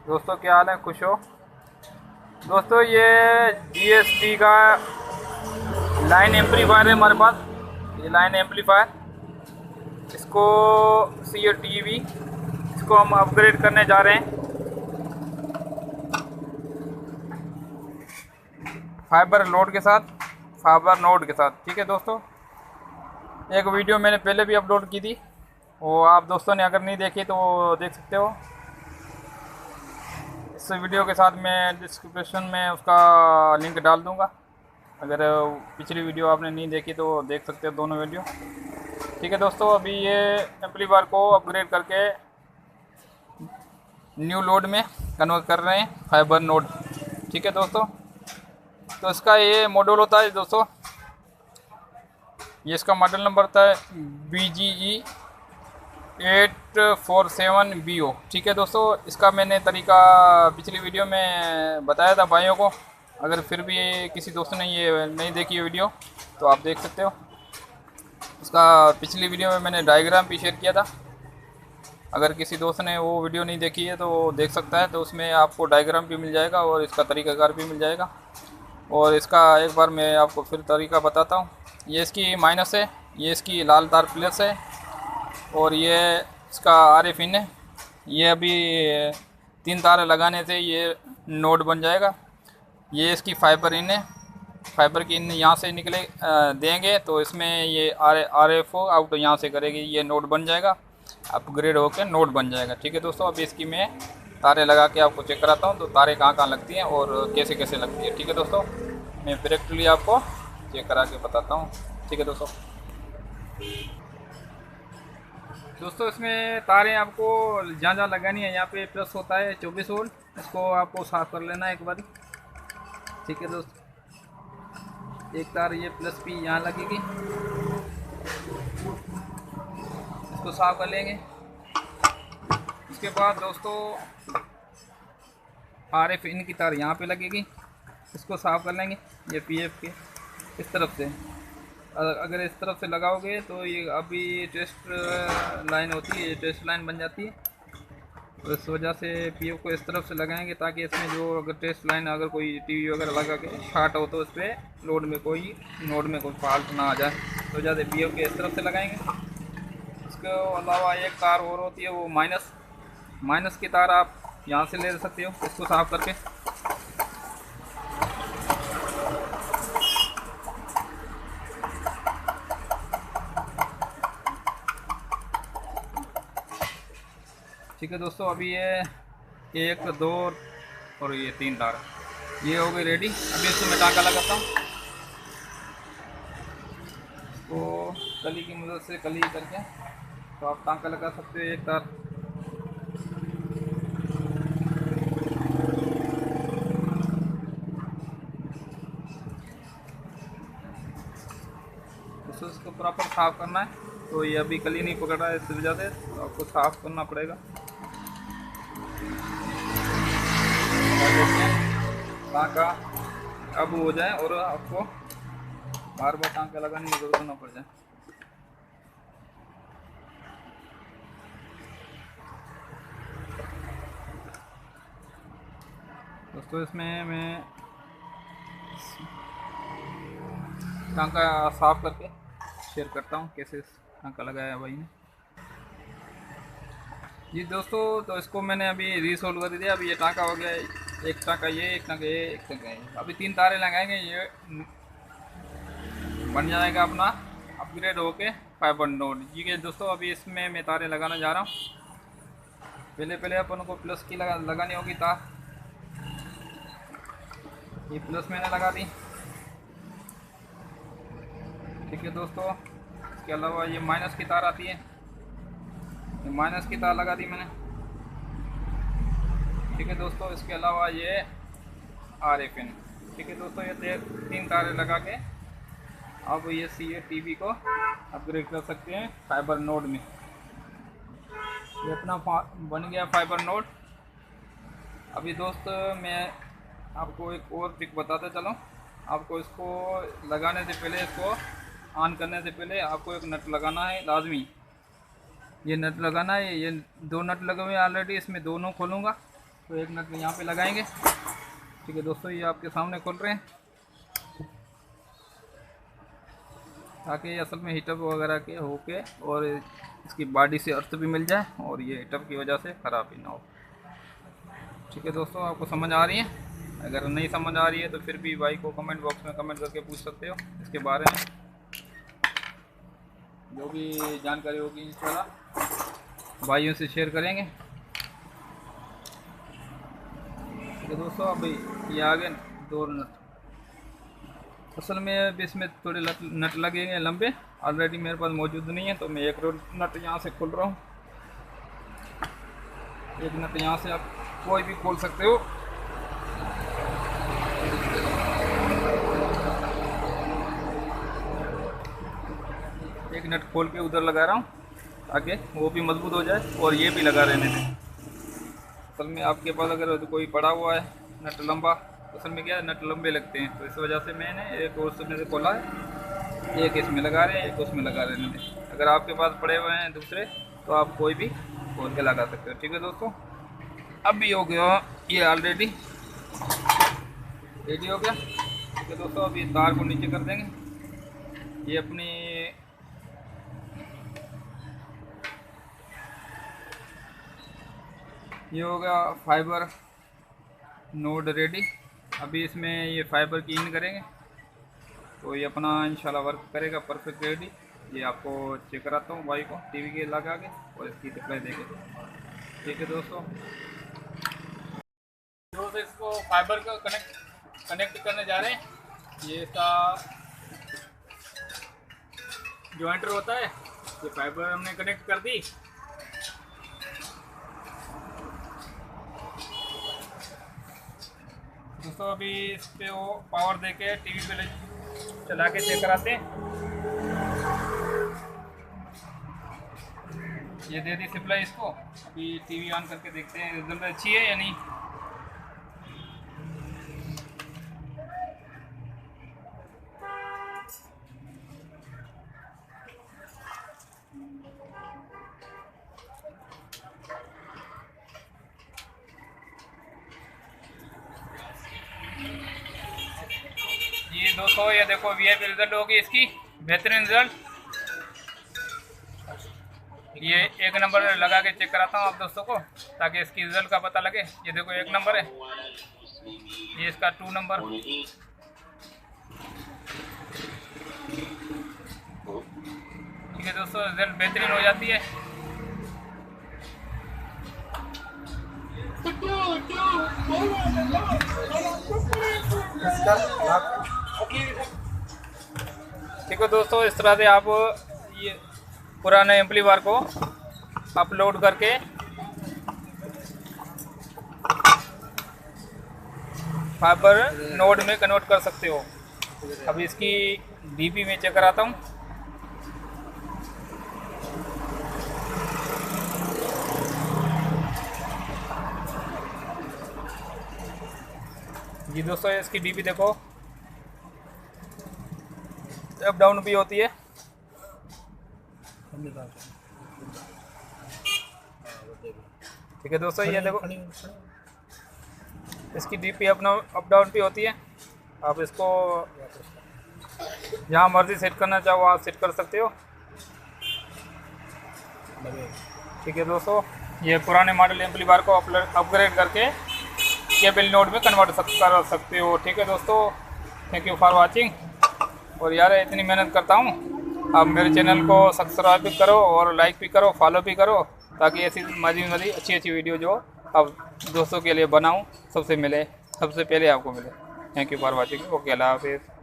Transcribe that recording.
दोस्तों क्या हाल है, खुश हो। दोस्तों ये GST का लाइन एम्पलीफायर है हमारे पास। ये लाइन एम्पलीफायर, इसको सी टीवी, इसको हम अपग्रेड करने जा रहे हैं फाइबर लोड के साथ, फाइबर नोड के साथ। ठीक है दोस्तों, एक वीडियो मैंने पहले भी अपलोड की थी, वो आप दोस्तों ने अगर नहीं देखी तो वो देख सकते हो। इस वीडियो के साथ मैं डिस्क्रिप्शन में उसका लिंक डाल दूंगा। अगर पिछली वीडियो आपने नहीं देखी तो देख सकते हो दोनों वीडियो। ठीक है दोस्तों, अभी ये एम्पलीफायर को अपग्रेड करके न्यू लोड में कन्वर्ट कर रहे हैं, फाइबर नोड। ठीक है दोस्तों, तो इसका ये मॉडल होता है दोस्तों, ये इसका मॉडल नंबर होता है BGE847BO। ठीक है दोस्तों, इसका मैंने तरीका पिछली वीडियो में बताया था भाइयों को। अगर फिर भी किसी दोस्त ने ये नहीं देखी है वीडियो तो आप देख सकते हो। इसका पिछली वीडियो में मैंने डायग्राम भी शेयर किया था। अगर किसी दोस्त ने वो वीडियो नहीं देखी है तो वो देख सकता है, तो उसमें आपको डायग्राम भी मिल जाएगा और इसका तरीकाकार भी मिल जाएगा। और इसका एक बार मैं आपको फिर तरीका बताता हूँ। ये इसकी माइनस है, ये इसकी लाल तार प्लस है, और ये इसका RF इन है। ये अभी 3 तार लगाने से ये नोड बन जाएगा। ये इसकी फाइबर इन है, फाइबर की इन यहाँ से निकले देंगे तो इसमें ये RF आउट यहाँ से करेगी, ये नोड बन जाएगा, अपग्रेड होकर नोड बन जाएगा। ठीक है दोस्तों, अभी इसकी मैं तारे लगा के आपको चेक कराता हूँ, तो तारे कहाँ कहाँ लगती हैं और कैसे कैसे लगती है। ठीक है दोस्तों, मैं प्रैक्टिकली आपको चेक करा के बताता हूँ। ठीक है दोस्तों, इसमें तारें आपको जहाँ जहाँ लगानी है, यहाँ पे प्लस होता है 24 वोल्ट, इसको आपको साफ़ कर लेना है एक बार। ठीक है दोस्तों, एक तार ये प्लस भी यहाँ लगेगी, इसको साफ़ कर लेंगे। उसके बाद दोस्तों RF इन की तार यहाँ पे लगेगी, इसको साफ़ कर लेंगे। ये PF के इस तरफ से, अगर इस तरफ से लगाओगे तो ये अभी टेस्ट लाइन होती है, ये टेस्ट लाइन बन जाती है। तो इस वजह से PF को इस तरफ से लगाएंगे, ताकि इसमें जो अगर टेस्ट लाइन अगर कोई टीवी वगैरह लगा के शॉर्ट हो तो उस पर नोड में कोई फॉल्ट ना आ जाए, तो वजह से PF के इस तरफ से लगाएंगे। इसके अलावा एक तार और होती है, वो माइनस की तार आप यहाँ से ले सकते हो, इसको साफ़ करके। ठीक है दोस्तों, अभी ये 1 2 और ये 3 तार ये हो गई रेडी। अभी इसको मैं टाँका लगाता हूँ, तो कली की मदद से कली करके तो आप टाँका लगा सकते हो। एक तार तो इसको प्रॉपर साफ़ करना है, तो ये अभी कली नहीं पकड़ रहा है, इस वजह से तो आपको साफ़ करना पड़ेगा। टाँका अब हो जाए और आपको बार बार टाँका लगाने की जरूरत ना पड़ जाए। दोस्तों, इसमें मैं टाँका साफ करके शेयर करता हूँ कैसे टाँका लगाया भाई ने। जी दोस्तों, तो इसको मैंने अभी रीसोल्व कर दिया। अभी ये टाँका हो गया, एक टाँका ये, एक टाँका ये, एक टाँका ये। अभी 3 तारे लगाएंगे, ये बन जाएगा अपना अपग्रेड होके फाइबर नोड। जी के दोस्तों, अभी इसमें मैं तारे लगाना जा रहा हूँ। पहले अपन को प्लस की लगानी होगी तार। ये प्लस मैंने लगा दी। ठीक है दोस्तों, इसके अलावा ये माइनस की तार आती है, ये माइनस की तार लगा दी मैंने। ठीक है दोस्तों, इसके अलावा ये RF इन। ठीक है दोस्तों, ये 3 तारे लगा के अब ये टीवी को अपग्रेड कर सकते हैं फाइबर नोड में। ये अपना बन गया फाइबर नोड। अभी दोस्त मैं आपको एक और ट्रिक बताता चलूँ। आपको इसको लगाने से पहले, इसको ऑन करने से पहले आपको एक नट लगाना है लाजमी। ये नट लगाना है, ये 2 नट लगे हुए हैं ऑलरेडी, इसमें दोनों खोलूँगा तो एक नट यहाँ पे लगाएंगे। ठीक है दोस्तों, ये आपके सामने खोल रहे हैं ताकि असल में हीटर वगैरह के होके और इसकी बॉडी से अर्थ भी मिल जाए और ये हीटर की वजह से ख़राब ही ना हो। ठीक है दोस्तों, आपको समझ आ रही है? अगर नहीं समझ आ रही है तो फिर भी भाई को कमेंट बॉक्स में कमेंट करके पूछ सकते हो इसके बारे में, जो भी जानकारी होगी इंशाल्लाह भाइयों से शेयर करेंगे। ठीक है दोस्तों, अभी ये आगे 2 नट, असल में अब इसमें थोड़े नट लगेंगे लंबे, ऑलरेडी मेरे पास मौजूद नहीं है तो मैं एक नट यहाँ से खोल रहा हूँ। एक नट यहाँ से आप कोई भी खोल सकते हो। एक नट खोल के उधर लगा रहा हूँ ताकि वो भी मजबूत हो जाए और ये भी लगा रहने दें। असल में आपके पास अगर कोई पड़ा हुआ है नट लंबा, असल में क्या है नट लंबे लगते हैं, तो इस वजह से मैंने एक और से खोला है, एक इसमें लगा रहे हैं, एक उसमें लगा रहने दें। अगर आपके पास पड़े हुए हैं दूसरे तो आप कोई भी खोल के लगा सकते हो। ठीक है दोस्तों, अब भी हो गया ये ऑलरेडी रेडी हो गया। ठीक है दोस्तों, अब ये तार को नीचे कर देंगे। ये अपनी ये हो गया फाइबर नोड रेडी। अभी इसमें ये फाइबर की इन करेंगे तो ये अपना इंशाल्लाह वर्क करेगा परफेक्ट रेडी। ये आपको चेक कराता हूँ भाई को टीवी के लगा के और इसकी सप्लाई देके। ठीक है दोस्तों, इसको फाइबर को कनेक्ट करने जा रहे हैं। ये इसका जॉइंटर होता है, ये फाइबर हमने कनेक्ट कर दी। दोस्तों अभी इस पे वो पावर देके टीवी पे चला के चेक कराते हैं। ये दे दी सप्लाई इसको, अभी टीवी ऑन करके देखते हैं रिजल्ट अच्छी है या नहीं। ये दोस्तों ये देखो वीआईपी रिजल्ट होगी इसकी, बेहतरीन रिजल्ट। ये 1 नंबर लगा के चेक कराता हूँ आप दोस्तों को ताकि इसकी रिजल्ट का पता लगे। ये देखो 1 नंबर है, ये इसका 2 नंबर। ठीक है दोस्तों, रिजल्ट बेहतरीन हो जाती है। ठीक है दोस्तों, इस तरह से आप ये पुराने एम्पलीफायर को अपलोड करके फाइबर नोड में कन्वर्ट कर सकते हो। अभी इसकी डीपी में चेक कराता हूँ। जी दोस्तों, इसकी डीपी देखो अप डाउन भी होती है। ठीक है दोस्तों, ये देखो इसकी डीपी अपना अप डाउन भी होती है। आप इसको जहाँ मर्जी सेट करना चाहो आप सेट कर सकते हो। ठीक है दोस्तों, ये पुराने मॉडल एम्पलीफायर को अपग्रेड करके केबल नोड में कन्वर्ट कर सकते हो। ठीक है दोस्तों, थैंक यू फॉर वाचिंग। और यार इतनी मेहनत करता हूँ, आप मेरे चैनल को सब्सक्राइब भी करो और लाइक भी करो, फॉलो भी करो ताकि ऐसी मज़ीद अच्छी वीडियो जो अब दोस्तों के लिए बनाऊँ सबसे पहले आपको मिले। Thank you for watching. Okay, Allah हाफिज़।